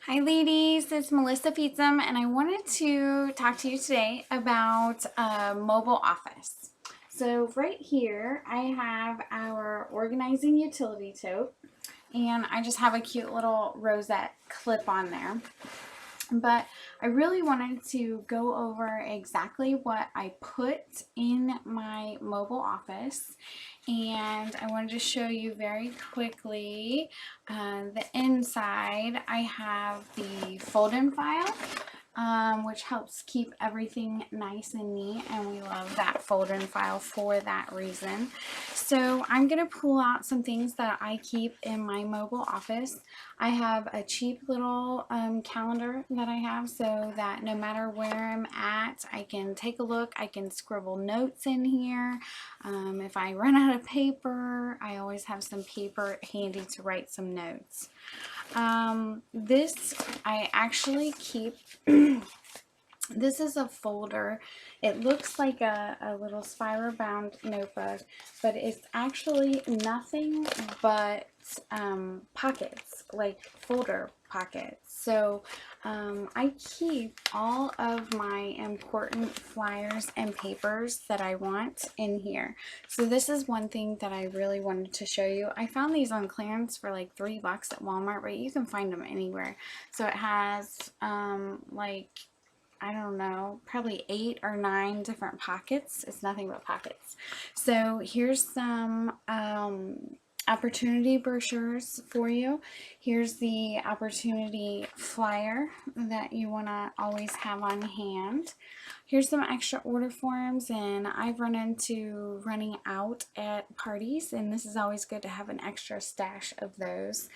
Hi ladies, it's Melissa Fietsam and I wanted to talk to you today about a mobile office. So right here I have our organizing utility tote and I just have a cute little rosette clip on there. But I really wanted to go over exactly what I put in my mobile office, and I wanted to show you very quickly the inside. I have the fold-in file, which helps keep everything nice and neat, and we love that fold-in file for that reason. So I'm going to pull out some things that I keep in my mobile office. I have a cheap little calendar that I have so that no matter where I'm at, I can take a look. I can scribble notes in here. If I run out of paper, I always have some paper handy to write some notes. This I actually keep. This is a folder. It looks like a little spiral bound notebook, but it's actually nothing but pockets, like folder pockets. So I keep all of my important flyers and papers that I want in here. So this is one thing that I really wanted to show you. I found these on clearance for like $3 at Walmart, but you can find them anywhere. So it has like, I don't know, probably 8 or 9 different pockets. It's nothing but pockets. So here's some opportunity brochures for you. Here's the opportunity flyer that you want to always have on hand. Here's some extra order forms, and I've run into running out at parties, and this is always good to have an extra stash of those.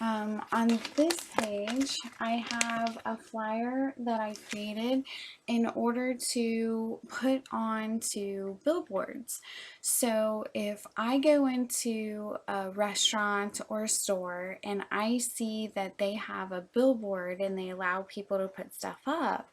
On this page, I have a flyer that I created in order to put onto billboards. So if I go into a restaurant or a store and I see that they have a billboard and they allow people to put stuff up,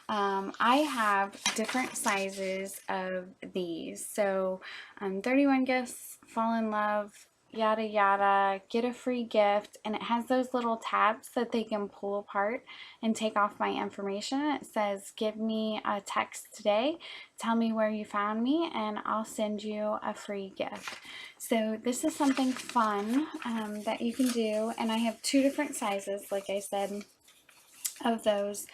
I have different sizes of these. So 31 gifts, fall in love, yada yada, get a free gift, and it has those little tabs that they can pull apart and take off my information. It says, give me a text today, tell me where you found me, and I'll send you a free gift. So this is something fun that you can do, and I have 2 different sizes, like I said, of those.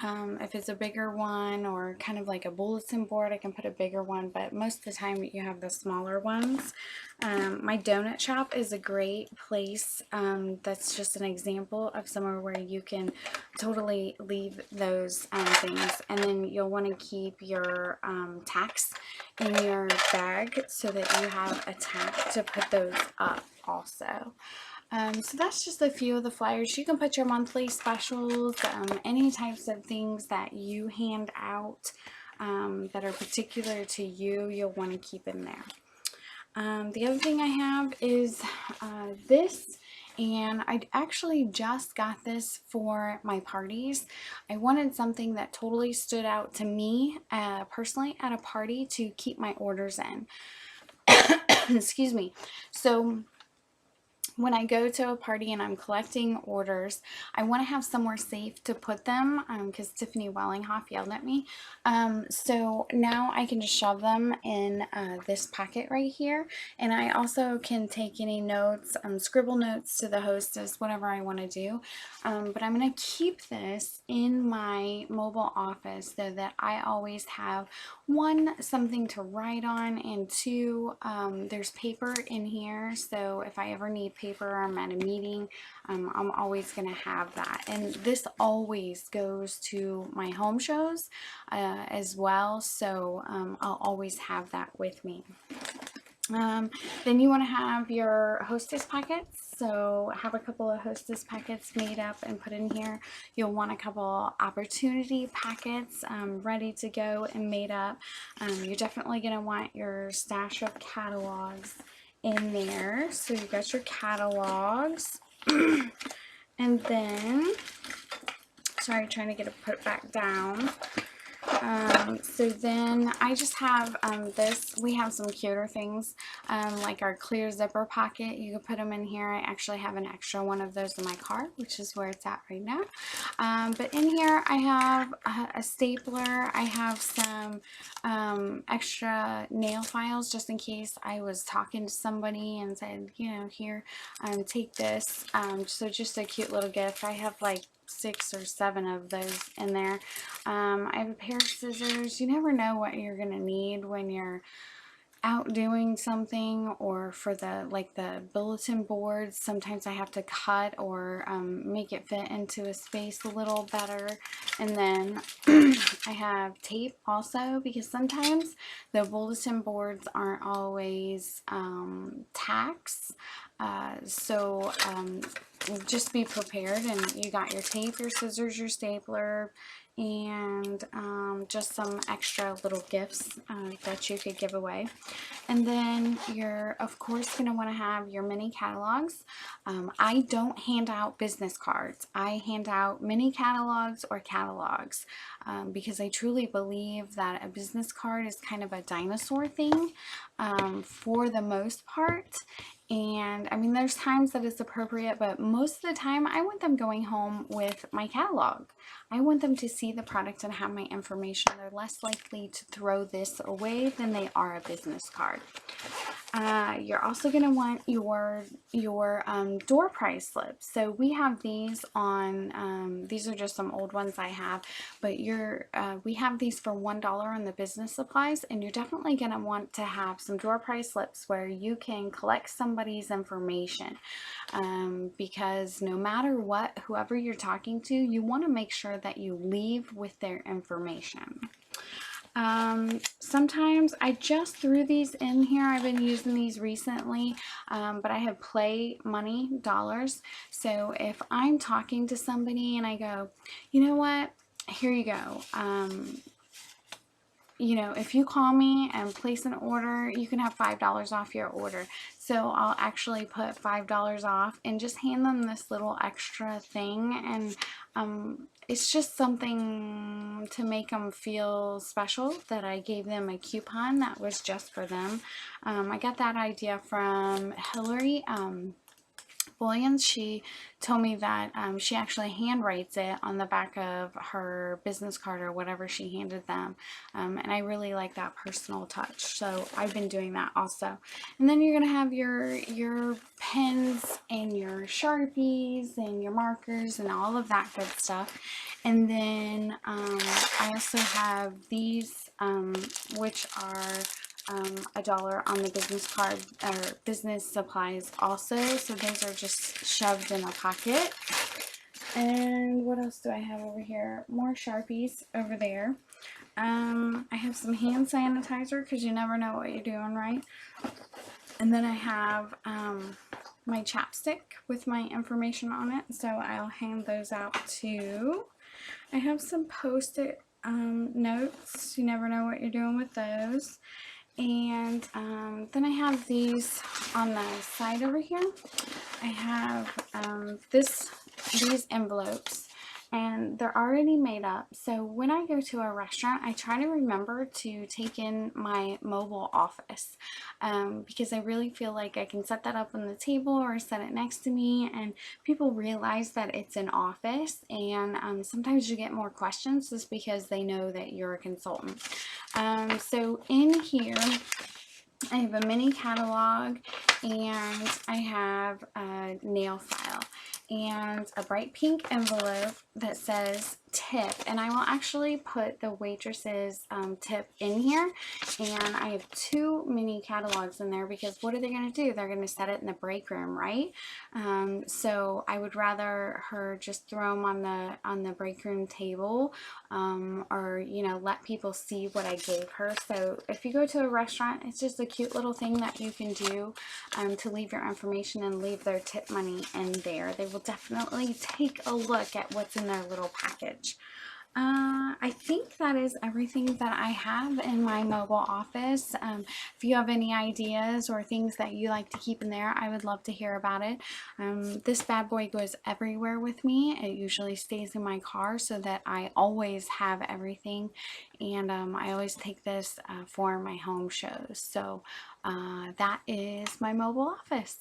If it's a bigger one or kind of like a bulletin board, I can put a bigger one, but most of the time you have the smaller ones. My donut shop is a great place. That's just an example of somewhere where you can totally leave those things, and then you'll want to keep your tacks in your bag so that you have a tack to put those up also. So that's just a few of the flyers. You can put your monthly specials, any types of things that you hand out that are particular to you, you'll want to keep in there. The other thing I have is this, and I actually just got this for my parties. I wanted something that totally stood out to me personally at a party to keep my orders in. Excuse me. So when I go to a party and I'm collecting orders, I want to have somewhere safe to put them because Tiffany Wellinghoff yelled at me. So now I can just shove them in this pocket right here. And I also can take any notes, scribble notes to the hostess, whatever I want to do. But I'm going to keep this in my mobile office so that I always have, 1, something to write on, and 2, there's paper in here. So if I ever need paper or I'm at a meeting, I'm always going to have that. And this always goes to my home shows as well. So I'll always have that with me. Then you want to have your Hostess pockets. So have a couple of Hostess packets made up and put in here. You'll want a couple opportunity packets ready to go and made up. You're definitely going to want your stash of catalogs in there. So you've got your catalogs. And then, sorry, trying to get it put back down. So then I just have this. We have some cuter things, like our clear zipper pocket. You can put them in here. I actually have an extra one of those in my car, which is where it's at right now. But in here I have a stapler. I have some extra nail files just in case I was talking to somebody and said, you know, here, take this. So just a cute little gift. I have like 6 or 7 of those in there. I have a pair of scissors. You never know what you're gonna need when you're out doing something, or for the bulletin boards. Sometimes I have to cut or make it fit into a space a little better. And then I have tape also, because sometimes the bulletin boards aren't always tacks. So just be prepared, and you got your tape, your scissors, your stapler, and just some extra little gifts that you could give away. And then you're of course going to want to have your mini catalogs. I don't hand out business cards. I hand out mini catalogs or catalogs, because I truly believe that a business card is kind of a dinosaur thing for the most part. And I mean, there's times that it's appropriate, but most of the time I want them going home with my catalog. I want them to see the product and have my information. They're less likely to throw this away than they are a business card. You're also going to want your door prize slips. So we have these on, these are just some old ones I have, but we have these for $1 on the business supplies, and you're definitely going to want to have some door prize slips where you can collect somebody's information, because no matter what, whoever you're talking to, you want to make sure that you leave with their information. Sometimes I just threw these in here. I've been using these recently, but I have play money dollars. So if I'm talking to somebody and I go, you know what, here you go. You know, if you call me and place an order, you can have $5 off your order. So I'll actually put $5 off and just hand them this little extra thing. And it's just something to make them feel special that I gave them a coupon that was just for them. I got that idea from Hillary Williams. She told me that she actually handwrites it on the back of her business card or whatever she handed them, and I really like that personal touch, so I've been doing that also. And then you're gonna have your pens and your Sharpies and your markers and all of that good stuff. And then I also have these, which are $1 on the business card or business supplies also. So those are just shoved in a pocket. And what else do I have over here? More Sharpies over there. I have some hand sanitizer, because you never know what you're doing, right? And then I have my chapstick with my information on it, so I'll hand those out too. I have some Post-it notes. You never know what you're doing with those. And then I have these on the side over here. I have these envelopes, and they're already made up. So when I go to a restaurant, I try to remember to take in my mobile office, because I really feel like I can set that up on the table or set it next to me, and people realize that it's an office. And sometimes you get more questions just because they know that you're a consultant. So in here I have a mini catalog, and I have a nail file and a bright pink envelope that says tip, and I will actually put the waitress's tip in here. And I have 2 mini catalogs in there, because what are they going to do? They're going to set it in the break room, right? So I would rather her just throw them on the break room table, or you know, let people see what I gave her. So if you go to a restaurant, it's just a cute little thing that you can do to leave your information and leave their tip money in there. They will definitely take a look at what's in their little package. I think that is everything that I have in my mobile office. If you have any ideas or things that you like to keep in there, I would love to hear about it. This bad boy goes everywhere with me. It usually stays in my car so that I always have everything. And I always take this for my home shows. So that is my mobile office.